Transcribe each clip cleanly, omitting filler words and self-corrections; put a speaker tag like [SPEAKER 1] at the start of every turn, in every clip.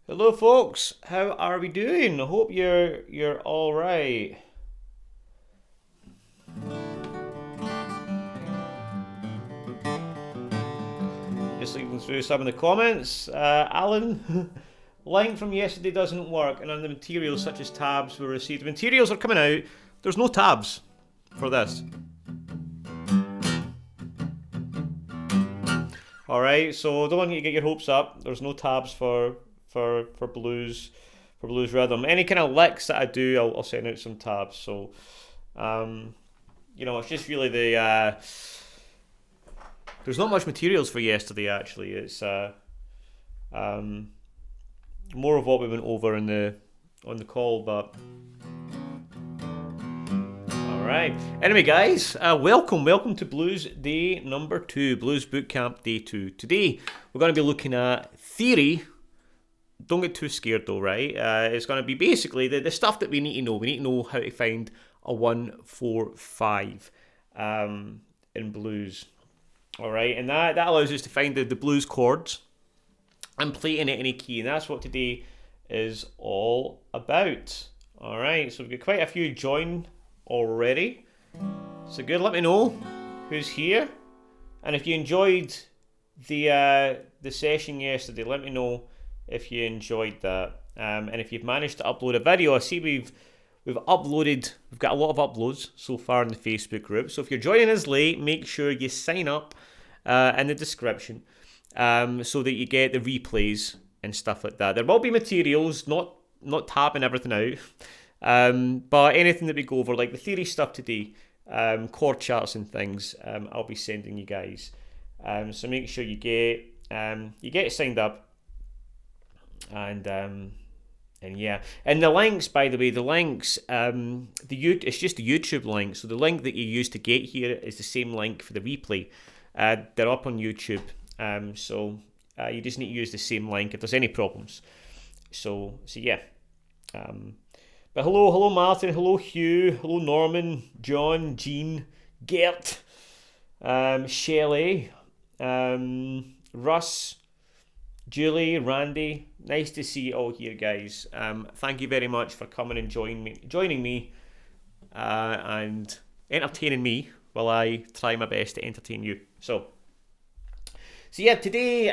[SPEAKER 1] Hello, folks. How are we doing? I hope you're all right. Just looking through some of the comments. Alan, line from yesterday doesn't work, and the materials such as tabs were received. The materials are coming out. There's no tabs for this. All right, so don't want you to get your hopes up. There's no tabs for blues rhythm. Any kind of licks that I do, I'll send out some tabs. So, it's just really the. There's not much materials for yesterday. Actually, it's more of what we went over on the call, but. Alright, anyway guys, welcome to Blues Day number 2, Blues Bootcamp Day 2. Today, we're going to be looking at theory. Don't get too scared though, right? It's going to be basically the stuff that we need to know. We need to know how to find a 1-4-5 in blues. Alright, and that allows us to find the blues chords and play in any key, and that's what today is all about. Alright, so we've got quite a few join already, so good. Let me know who's here, and if you enjoyed the session yesterday, let me know if you enjoyed that, and if you've managed to upload a video. I see we've got a lot of uploads so far in the Facebook group, so if you're joining us late, make sure you sign up in the description so that you get the replays and stuff like that. There will be materials, not tabbing everything out. But anything that we go over, like the theory stuff today, chord charts and things, I'll be sending you guys. So make sure you get signed up, and yeah. And the links, by the way, it's just a YouTube link. So the link that you use to get here is the same link for the replay. They're up on YouTube. So you just need to use the same link if there's any problems. So yeah. But hello Martin, hello Hugh, hello Norman, John, Jean, Gert, Shelley, Russ, Julie, Randy. Nice to see you all here, guys. Thank you very much for coming and joining me and entertaining me while I try my best to entertain you. So yeah, today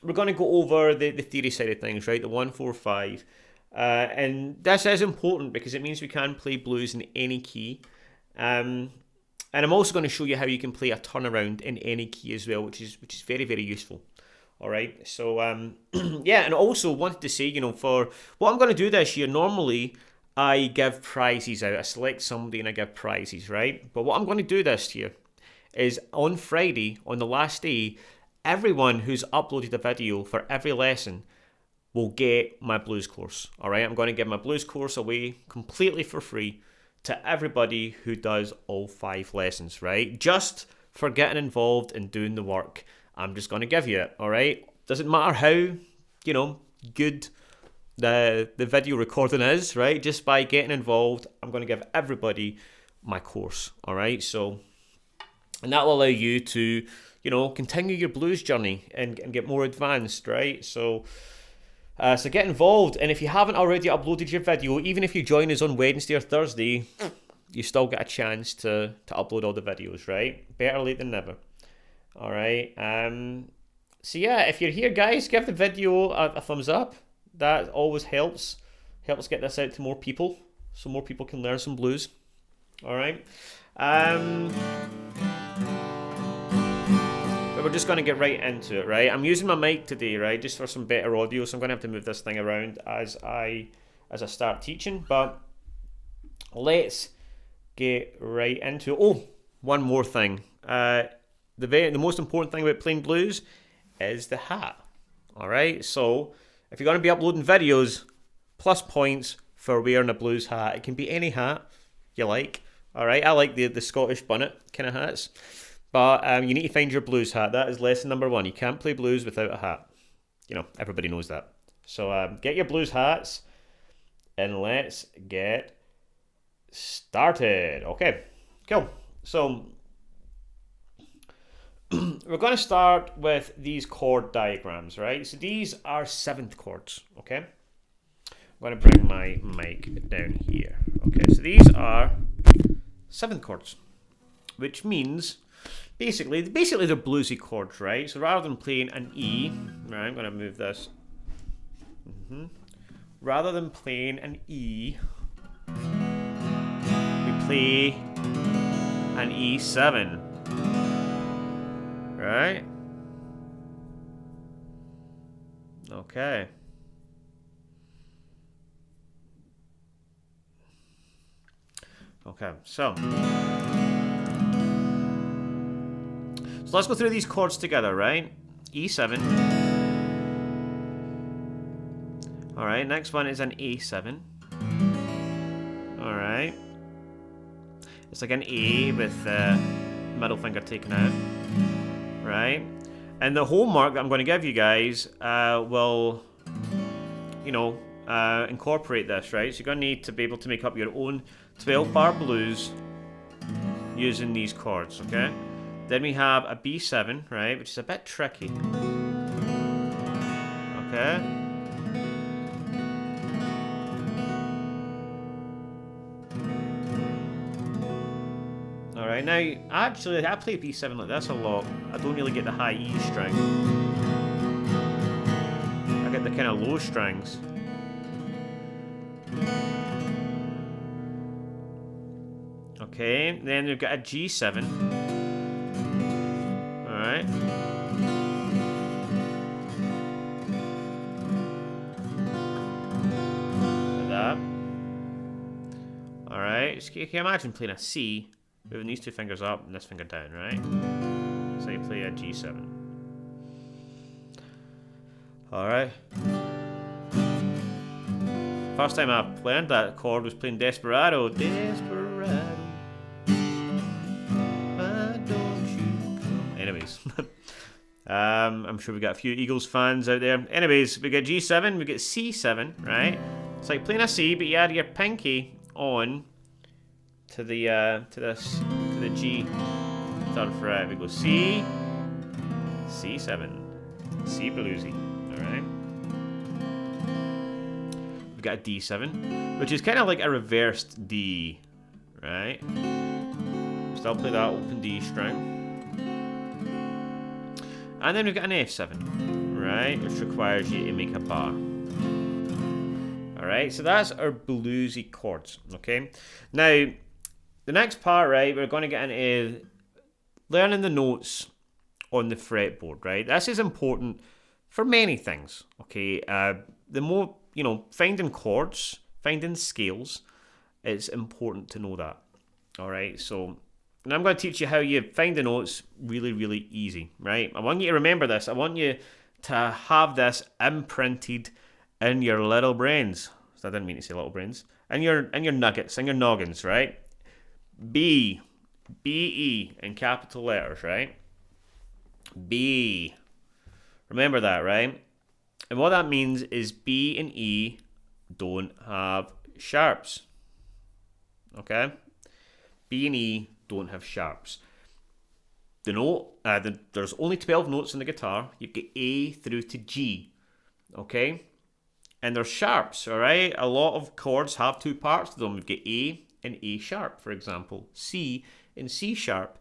[SPEAKER 1] we're going to go over the theory side of things, right? The 1-4-5. And this is important because it means we can play blues in any key. And I'm also going to show you how you can play a turnaround in any key as well, which is very, very useful. All right. So yeah, and also wanted to say, for what I'm going to do this year, normally I give prizes out. I select somebody and I give prizes, right? But what I'm going to do this year is on Friday, on the last day, everyone who's uploaded a video for every lesson will get my blues course. All right, I'm going to give my blues course away completely for free to everybody who does all 5 lessons, right? Just for getting involved and doing the work. I'm just going to give you it, all right? Doesn't matter how, good the video recording is, right? Just by getting involved, I'm going to give everybody my course, all right? So, and that will allow you to, continue your blues journey and get more advanced, right? So get involved, and if you haven't already uploaded your video, even if you join us on Wednesday or Thursday, you still get a chance to upload all the videos, right? Better late than never. All right. So yeah, if you're here, guys, give the video a thumbs up. That always helps get this out to more people, so more people can learn some blues. All right. We're just going to get right into it, right? I'm using my mic today, right, just for some better audio, so I'm going to have to move this thing around as I start teaching, but let's get right into it. Oh, one more thing. The most important thing about playing blues is the hat, all right? So if you're going to be uploading videos, plus points for wearing a blues hat. It can be any hat you like, all right? I like the Scottish bonnet kind of hats. But you need to find your blues hat. That is lesson number 1. You can't play blues without a hat. Everybody knows that. So get your blues hats and let's get started. Okay. Cool. So we're going to start with these chord diagrams, right? So these are 7th chords, okay? I'm going to bring my mic down here. Okay, so these are 7th chords, which means basically they're bluesy chords, right? So rather than playing an E, right, I'm going to move this. Rather than playing an E, we play an E7, right? Okay. Okay, so let's go through these chords together, right? E7. All right, next one is an A7. All right. It's like an A with the middle finger taken out, right? And the homework that I'm going to give you guys will, incorporate this, right? So you're going to need to be able to make up your own 12-bar blues using these chords, okay? Then we have a B7, right, which is a bit tricky. Okay? Alright, now, actually, I play B7 like this a lot. I don't really get the high E string. I get the kind of low strings. Okay, then we've got a G7. Alright. Like that. Alright, so can you imagine playing a C, moving these two fingers up and this finger down, right? So you play a G7. Alright. First time I learned that chord was playing Desperado. Desperado. Why don't you come? Anyways. I'm sure we got a few Eagles fans out there. Anyways, we got G7, we got C7, right? It's like playing a C, but you add your pinky on to the G. Third fret. We go C, C7, C bluesy. Alright. We've got a D7, which is kind of like a reversed D, right? Still play that open D string. And then we've got an F7, right? Which requires you to make a bar. Alright, so that's our bluesy chords, okay? Now, the next part, right, we're going to get into learning the notes on the fretboard, right? This is important for many things, okay? The more, finding chords, finding scales, it's important to know that, alright? So, and I'm going to teach you how you find the notes really, really easy, right? I want you to remember this. I want you to have this imprinted in your little brains. So I didn't mean to say little brains. And your nuggets, and your noggins, right? B, B-E in capital letters, right? B. Remember that, right? And what that means is B and E don't have sharps. Okay? B and E don't have sharps. The note, there's only 12 notes in the guitar. You get A through to G, okay? And there's sharps, all right? A lot of chords have two parts to them. We've got A and A sharp, for example. C and C sharp.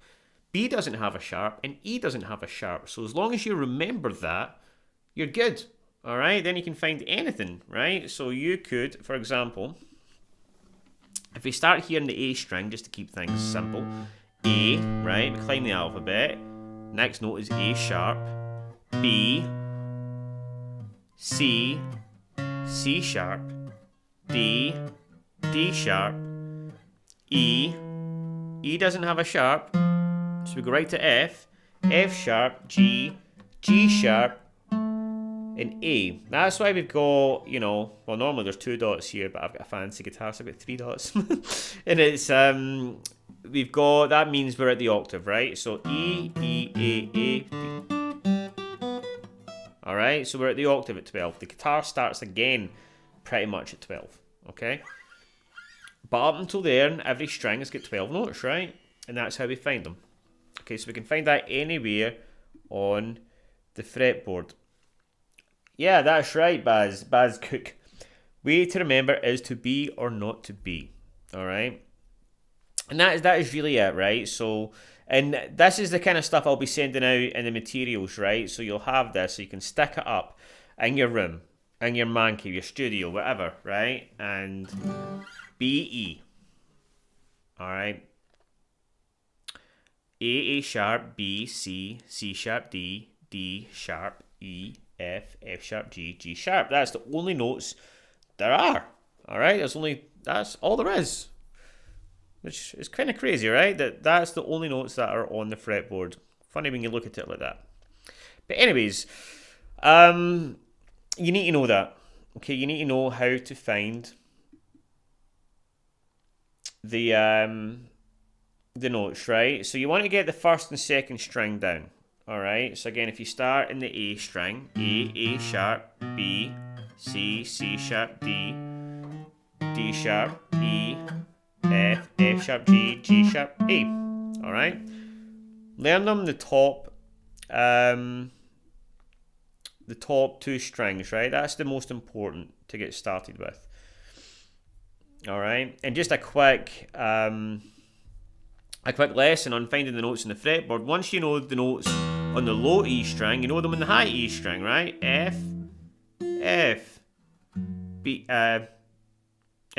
[SPEAKER 1] B doesn't have a sharp and E doesn't have a sharp. So as long as you remember that, you're good, all right? Then you can find anything, right? So you could, for example, if we start here in the A string, just to keep things simple, A, right, we climb the alphabet, next note is A sharp, B, C, C sharp, D, D sharp, E, E doesn't have a sharp, so we go right to F, F sharp, G, G sharp, and A. That's why we've got, well, normally there's 2 dots here, but I've got a fancy guitar, so I've got 3 dots. And it's, we've got, that means we're at the octave, right? So E, E, A, A, D. Alright, so we're at the octave at 12. The guitar starts again pretty much at 12, okay? But up until there, every string has got 12 notes, right? and that's how we find them. Okay, so we can find that anywhere on the fretboard. Yeah, that's right, Baz Cook. Way to remember is to be or not to be. All right, and that is really it, right? So, and this is the kind of stuff I'll be sending out in the materials, right? So you'll have this, so you can stick it up in your room, in your man cave, your studio, whatever, right? And B E. All right. A sharp, B, C, C sharp, D sharp, E, F sharp, G sharp. That's the only notes there are. All right, that's all there is. Which is kind of crazy, right? That's the only notes that are on the fretboard. Funny when you look at it like that. But anyways, you need to know that. Okay, you need to know how to find the notes, right? So you want to get the first and second string down. All right. So again, if you start in the A string, A sharp, B, C sharp, D sharp, E, F sharp, G sharp, A. All right. Learn them the top two strings, right? That's the most important to get started with. All right. And just a quick lesson on finding the notes in the fretboard. Once you know the notes on the low E string, you know them in the high E string, right? F, B, F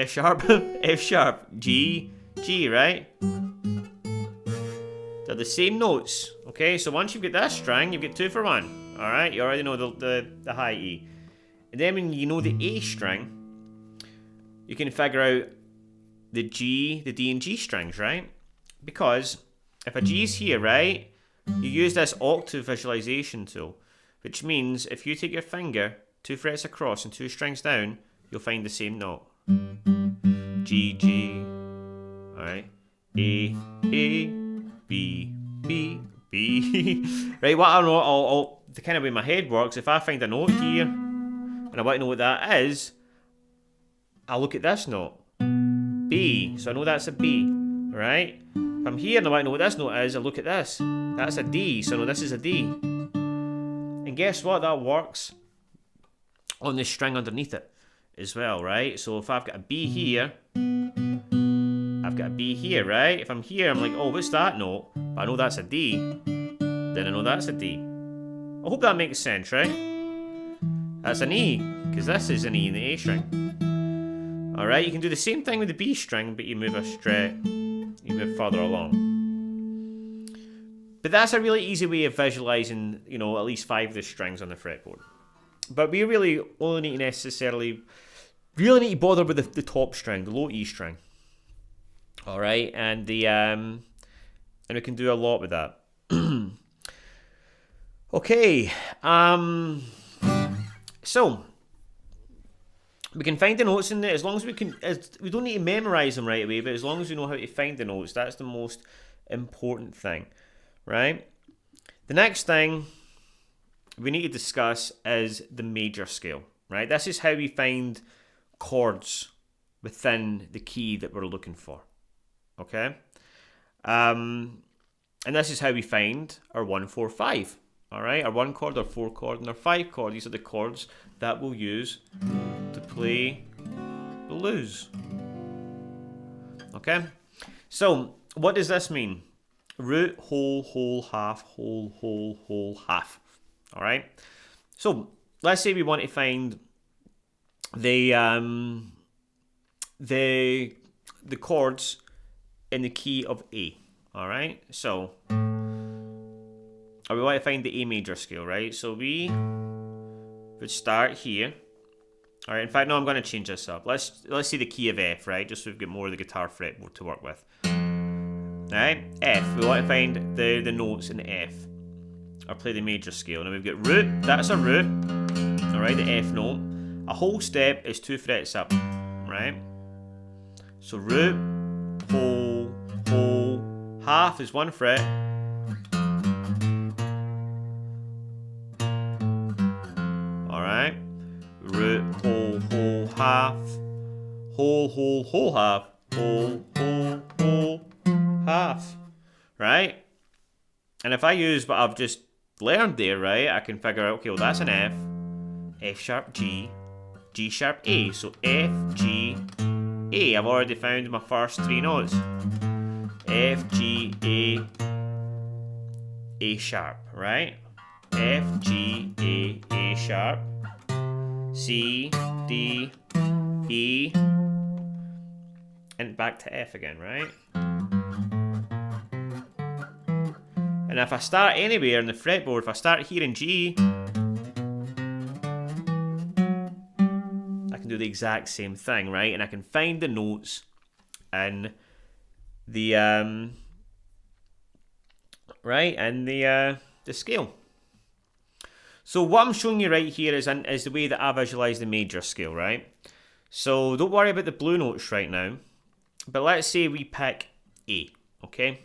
[SPEAKER 1] sharp, F sharp, G, right? They're the same notes, okay? So once you've got that string, you get 2 for 1, all right? You already know the high E. And then when you know the A string, you can figure out the G, the D and G strings, right? Because if a G is here, right, you use this octave visualization tool, which means if you take your finger 2 frets across and 2 strings down, you'll find the same note. G, all right, A, B, right? What I know, I'll the kind of way my head works. If I find a note here and I want to know what that is, I'll look at this note, B. So I know that's a B, right? If I'm here and I want to know what this note is, I look at this. That's a D, so I know this is a D. And guess what? That works on the string underneath it as well, right? So if I've got a B here, I've got a B here, right? If I'm here, I'm like, oh, what's that note? But I know that's a D. Then I know that's a D. I hope that makes sense, right? That's an E, because this is an E in the A string. Alright, you can do the same thing with the B string, but you move you move further along. But that's a really easy way of visualizing, at least 5 of the strings on the fretboard. But we really only need to bother with the top string, the low E string. Alright, and and we can do a lot with that. Okay, so we can find the notes in there as long as we don't need to memorize them right away, but as long as we know how to find the notes, that's the most important thing, right? The next thing we need to discuss is the major scale, right? This is how we find chords within the key that we're looking for, okay? And this is how we find our 1, 4, 5, all right? Our 1 chord, our 4 chord, and our 5 chord. These are the chords that we'll use to play blues. Okay? So, what does this mean? Root, whole, half, whole, half. Alright? So, let's say we want to find the chords in the key of A. Alright? So, we want to find the A major scale, right? So we would start here. All right. In fact, no, I'm going to change this up. Let's see the key of F, right? Just so we've got more of the guitar fretboard to work with. All right. F. We want to find the notes in F, or play the major scale. Now we've got root. That's a root. All right. The F note. A whole step is 2 frets up, right? So root, whole, half is 1 fret. Root, whole, half, whole, half, whole, half. right? And if I use what I've just learned there, right, I can figure out, okay, well, that's an F, F sharp G, G sharp A. So F, G, A. I've already found my first three notes. F, G, A sharp, right? F, G, A sharp, C, D, E, and back to F again, right? And if I start anywhere in the fretboard, if I start here in G, I can do the exact same thing, right? And I can find the notes in the the scale. So what I'm showing you right here is the way that I visualize the major scale, right? So don't worry about the blue notes right now, but let's say we pick A, okay,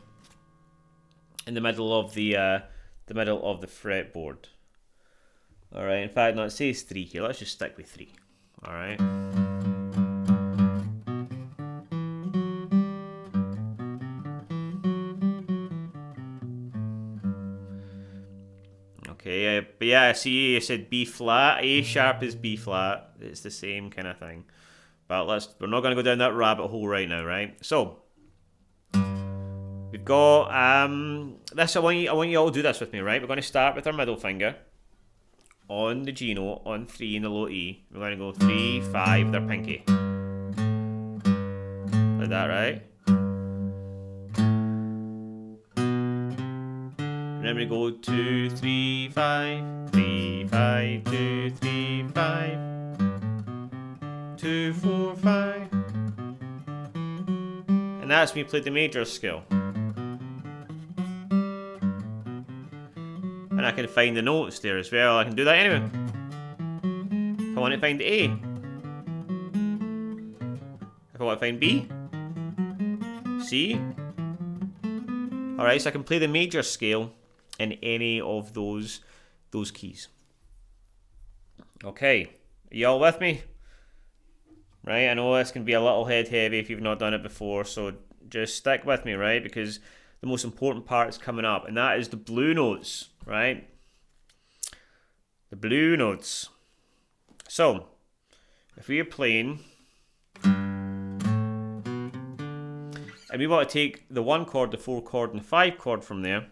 [SPEAKER 1] in the middle of the fretboard. All right. In fact, no, it says 3 here. Let's just stick with 3. All right. Okay, but yeah, see, I said B flat. A sharp is B flat. It's the same kind of thing. But we're not going to go down that rabbit hole right now, right? So we've got this. I want you all to do this with me, right? We're going to start with our middle finger on the G note on 3 in the low E. We're going to go 3, 5 with our pinky, like that, right? And then we go 2, 3, 5, 3, 5, 2, 3, 5, 2, 4, 5. And that's when we played the major scale. And I can find the notes there as well. I can do that anyway. If I want to find A. If I want to find B. C. Alright, so I can play the major scale in any of those keys. Okay, are you all with me? Right, I know this can be a little head heavy if you've not done it before, so just stick with me, right? Because the most important part is coming up, and that is the blue notes, right? The blue notes. So, if we are playing, and we want to take the 1 chord, the 4 chord, and the 5 chord from there,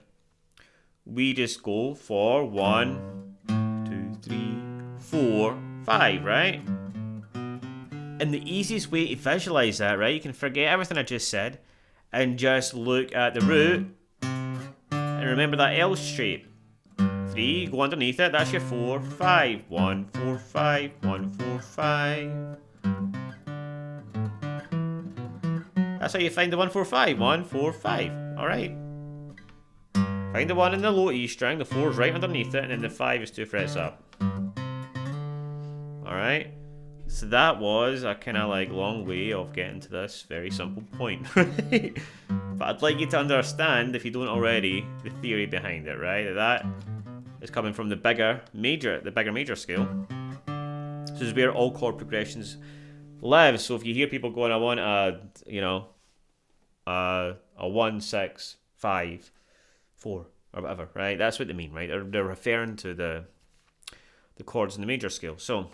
[SPEAKER 1] we just go for 1, 2, 3, 4, 5, right? And the easiest way to visualize that, right, you can forget everything I just said and just look at the root and remember that L shape. 3, go underneath it, that's your 4, 5. 1, 4, 5, 1, 4, 5. That's how you find the 1, 4, 5. 1, 4, 5. Alright. Find the 1 in the low E string, the 4 is right underneath it, and then the 5 is 2 frets up. Alright. So that was a kind of like long way of getting to this very simple point. But I'd like you to understand, if you don't already, the theory behind it, right? That is coming from the bigger major scale. So this is where all chord progressions live. So if you hear people going, I want a 1, 6, 5, 4 or whatever, right? That's what they mean, right? They're referring to the chords in the major scale. So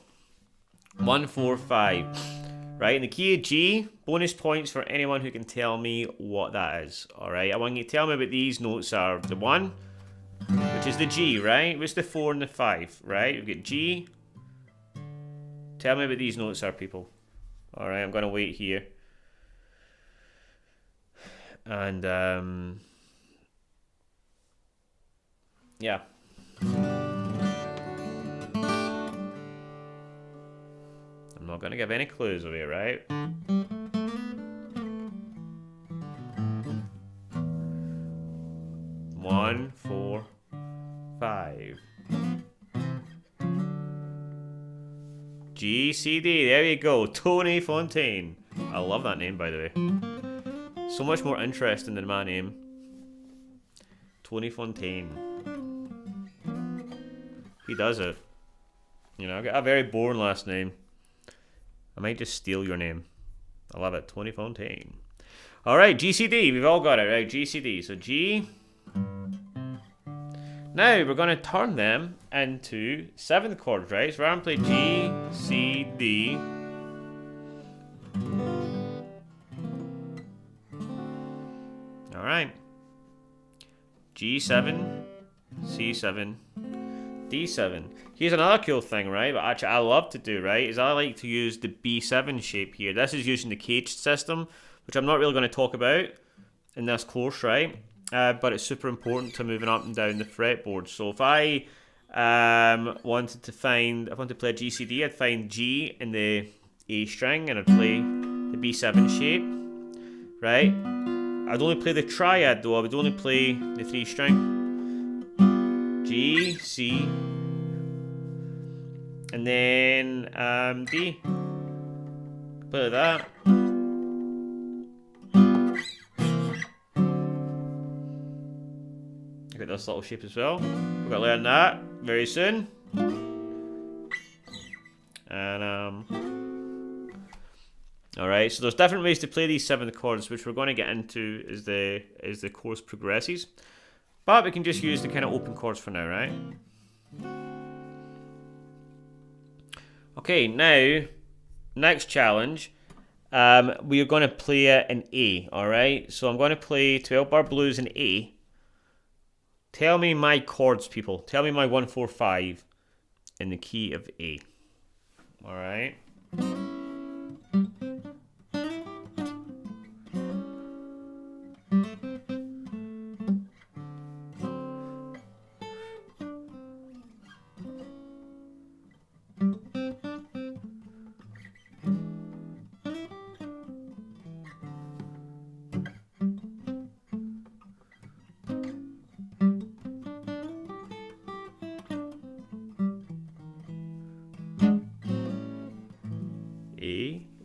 [SPEAKER 1] 1, 4, 5, right? In the key of G, bonus points for anyone who can tell me what that is. All right, I want you to tell me what these notes are. The 1, which is the G, right? What's the 4 and the 5, right? We've got G. Tell me what these notes are, people. All right, I'm going to wait here. And yeah. I'm not going to give any clues away, right? One, 4, 5. G, C, D. There you go. Tony Fontaine. I love that name, by the way. So much more interesting than my name. Tony Fontaine. He does it. You know, I've got a very boring last name. I might just steal your name. I love it. Tony Fontaine. All right, GCD. We've all got it, right? GCD. So G. Now we're going to turn them into 7th chords, right? So we're going to play G, C, D. All right. G7, C7, D7. Here's another cool thing, right? But actually I love to do, right, is I like to use the B7 shape here. This is using the caged system, which I'm not really going to talk about in this course, right? But it's super important to moving up and down the fretboard. So if I wanted to play a GCD, I'd find G in the A string and I'd play the B7 shape, right? I'd only play the triad though. I would only play the 3 string. G, C, and then D. Play like that. Look at this little shape as well. We've got to learn that very soon. And alright, so there's different ways to play these 7th chords, which we're going to get into as the course progresses. But we can just use the kind of open chords for now, right? Okay, now, next challenge. We are going to play it in A, alright? So I'm going to play 12 bar blues in A. Tell me my chords, people. Tell me my 1, 4, 5 in the key of A. Alright?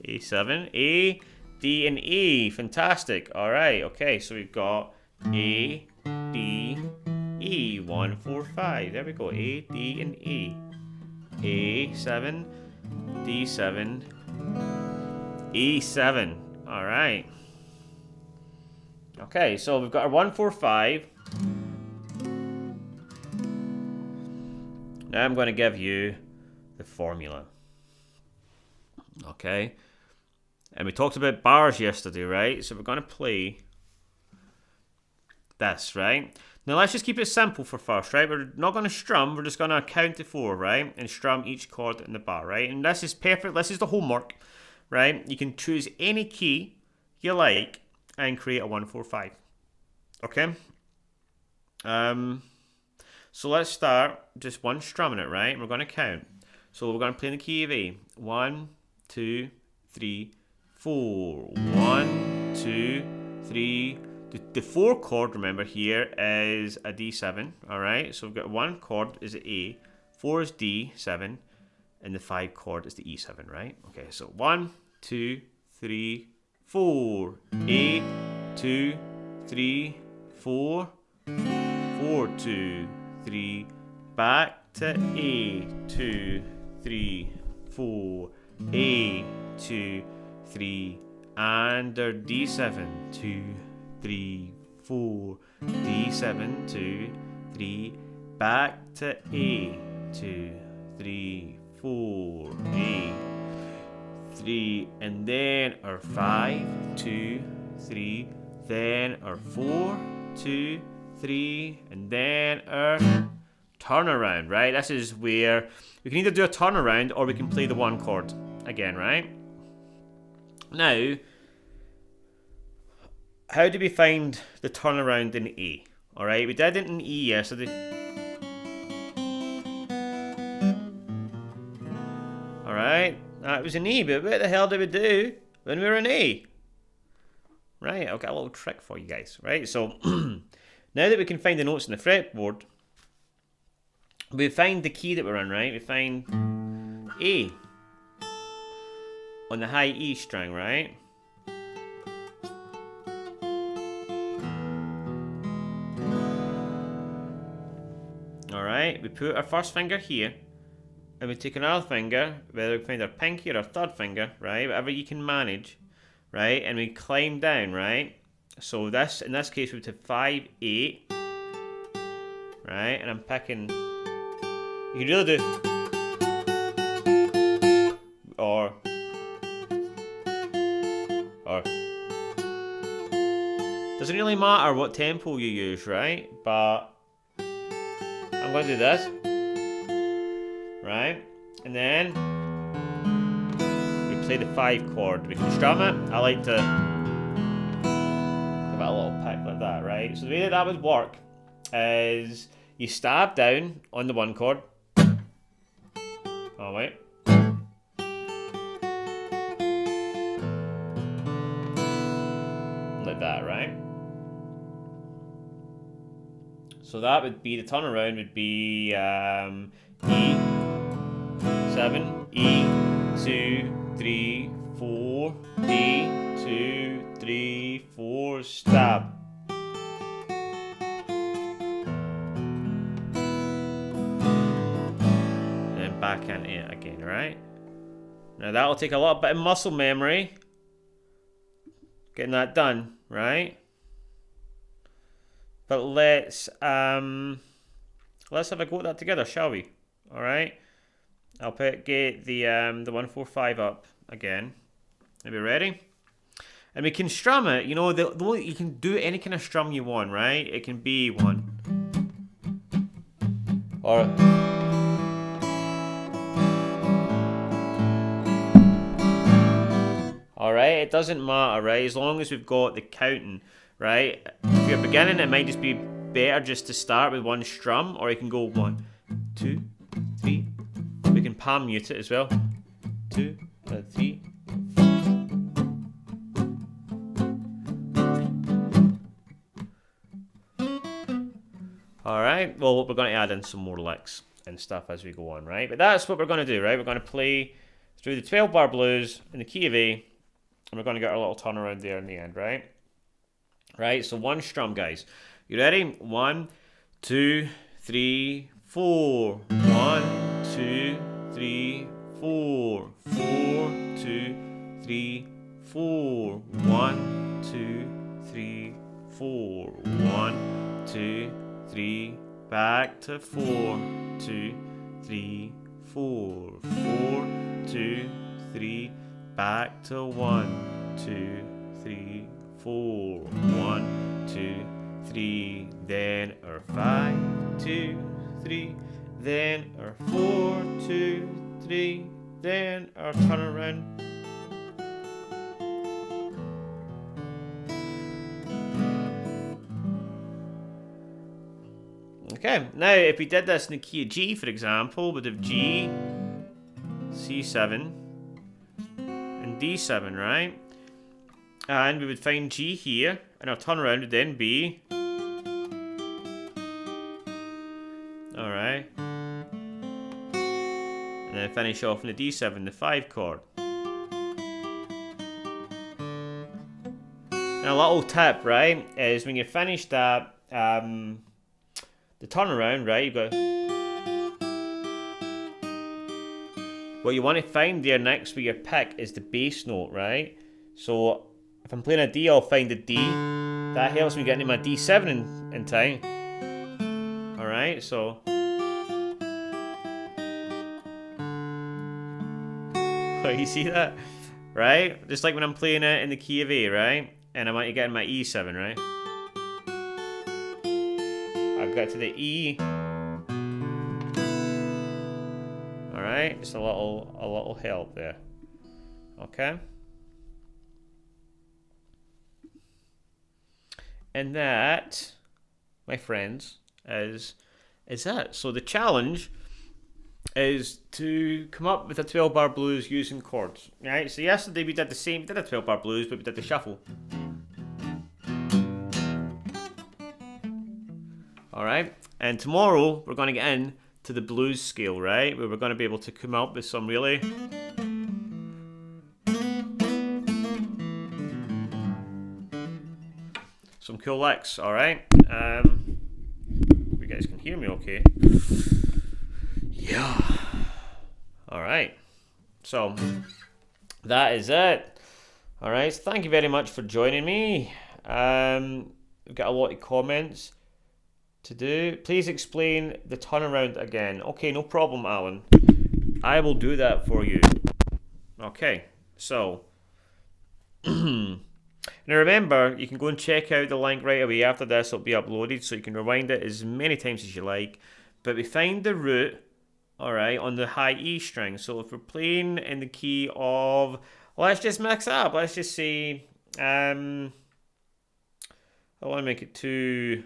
[SPEAKER 1] A7, A, D, and E. Fantastic. All right. Okay. So we've got A, D, E. 1, 4, 5. There we go. A, D, and E. A7, D7, E7. All right. Okay. So we've got our 1, 4, 5. Now I'm going to give you the formula. Okay. And we talked about bars yesterday, right? So we're going to play this, right? Now let's just keep it simple for first, right? We're not going to strum. We're just going to count to 4, right? And strum each chord in the bar, right? And this is perfect. This is the homework, right? You can choose any key you like and create a 1, 4, 5. Okay? So let's start just one strumming it, right? And we're going to count. So we're going to play in the key of A. 1, 2, 3, 4. 1, 2, 3. The 4 chord, remember, here is a D7. Alright, so we've got 1 chord is A, 4 is D7, and the 5 chord is the E7, right? Okay, so 1, 2, 3, 4. A, 2, 3, 4. 4, 2, 3. Back to A, 2, 3, 4. A, 2, 3, and our D7, 2, 3, 4, D7, 2, 3, back to A, 2, 3, 4, A, 3, and then our 5, 2, 3, then our 4, 2, 3, and then our turnaround, right? This is where we can either do a turnaround or we can play the 1 chord again, right? Now, how do we find the turnaround in A? Alright, we did it in E yesterday. Alright, that was in E, but what the hell did we do when we were in A? Right, I've got a little trick for you guys, right? So, now that we can find the notes in the fretboard, we find the key that we're in, right? We find A on the high E string, right? Alright, we put our first finger here, and we take another finger, whether we find our pinky or our third finger, right? Whatever you can manage, right? And we climb down, right? So this, in this case, we have 5, 8, right? And I'm picking. You can really do, or. Doesn't really matter what tempo you use, right? But I'm going to do this, right? And then we play the 5 chord. We can strum it. I like to give it a little pick like that, right? So the way that would work is you stab down on the 1 chord. Oh wait. Like that, right? So that would be, the turnaround would be E7, E2, 3, 4, D2, 3, 4, stab. And then back into it again, right? Now that'll take a little bit of muscle memory, getting that done, right? But let's have a go at that together, shall we? All right. I'll get the 145 up again. Are we ready? And we can strum it. You know, you can do any kind of strum you want, right? It can be 1, or all right. It doesn't matter, right? As long as we've got the counting. Right? If you're beginning, it might just be better just to start with 1 strum, or you can go 1, 2, 3. We can palm mute it as well. 2, 3. Alright, well, we're going to add in some more licks and stuff as we go on, right? But that's what we're going to do, right? We're going to play through the 12-bar blues in the key of A, and we're going to get our little turnaround there in the end, right? Right, so 1 strum, guys. You ready? 1, 2, 3, 4. 1, 2, 3, 4. 4, 2, 3, 4. 1, 2, 3, 4. 1, 2, 3. Back to 4. 2, 3, 4. 4, 2, 3. Back to 1, 2, 3, 4. 1, 2, 3. Then our 5, 2, 3. Then our 4, 2, 3. Then our turnaround. Okay, now if we did this in the key of G, for example, we'd have G, C7, and D7, right? And we would find G here, and our turnaround would then be... Alright. And then finish off in the D7, the 5 chord. And a little tip, right, is when you finish that, the turnaround, right, you've got... What you want to find there next with your pick is the bass note, right? So if I'm playing a D, I'll find a D. That helps me get into my D7 in time. Alright, so... Oh, you see that? Right? Just like when I'm playing it in the key of A, right? And I want to get in my E7, right? I've got to the E. Alright, just a little help there. Okay. And that, my friends, is it. So the challenge is to come up with a 12-bar blues using chords. Right? So yesterday we did the same, we did a 12-bar blues, but we did the shuffle. Alright, and tomorrow we're going to get in to the blues scale, right? Where we're going to be able to come up with some really some cool licks, alright? You guys can hear me okay? Yeah. Alright. So that is it. All right, so thank you very much for joining me. We've got a lot of comments to do. Please explain the turnaround again. Okay, no problem, Alan. I will do that for you. Okay, so now remember, you can go and check out the link right away after this. It'll be uploaded, so you can rewind it as many times as you like. But we find the root, all right, on the high E string. So if we're playing in the key of, let's just mix it up. Let's just say, I want to make it too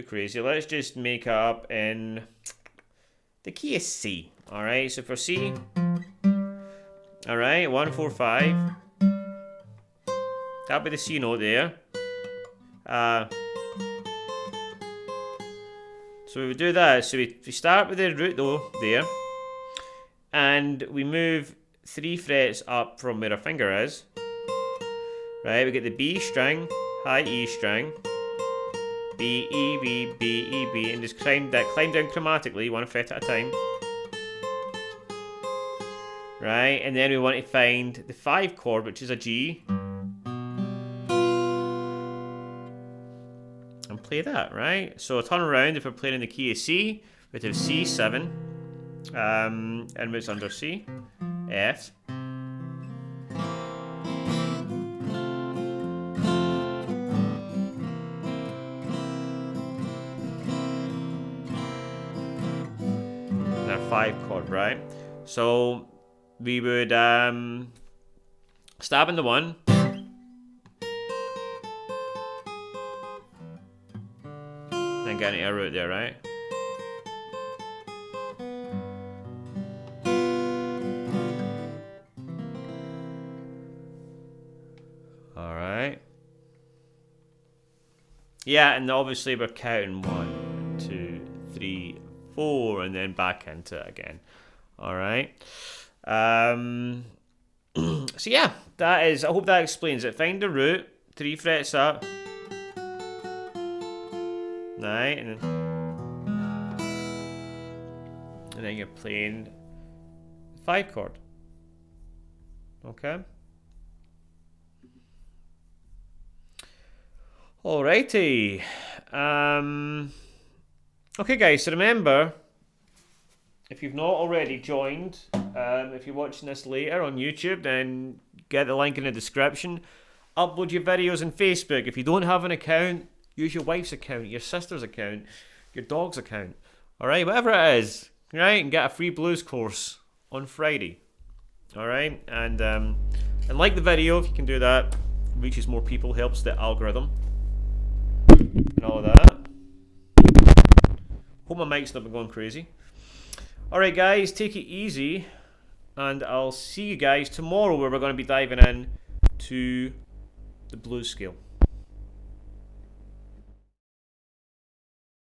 [SPEAKER 1] crazy. Let's just make it up in the key of C. All right, so for C, all right, 1, 4, 5. That'll be the C note there. So we do that. So we start with the root though there, and we move 3 frets up from where our finger is. Right, we get the B string, high E string, B, E, B, B, E, B, and just climb down chromatically, 1 fret at a time. Right, and then we want to find the 5 chord, which is a G, and play that, right? So turn around, if we're playing in the key of C, we have C7, and what's under C? F. And our 5 chord, right? So we would stab in the 1. And get an air root there, right? Alright. Yeah, and obviously we're counting 1, 2, 3, 4, and then back into it again. Alright. So yeah, that is, I hope that explains it. Find the root, 3 frets up. Right, and then you're playing 5 chord. Okay. Alrighty. Okay, guys. So remember, if you've not already joined, if you're watching this later on YouTube, then get the link in the description. Upload your videos on Facebook. If you don't have an account, use your wife's account, your sister's account, your dog's account. Alright, whatever it is. Right? And get a free blues course on Friday. Alright? And like the video if you can do that. Reaches more people, helps the algorithm. And all of that. Hope my mic's not been going crazy. Alright guys, take it easy. And I'll see you guys tomorrow where we're going to be diving in to the blues scale.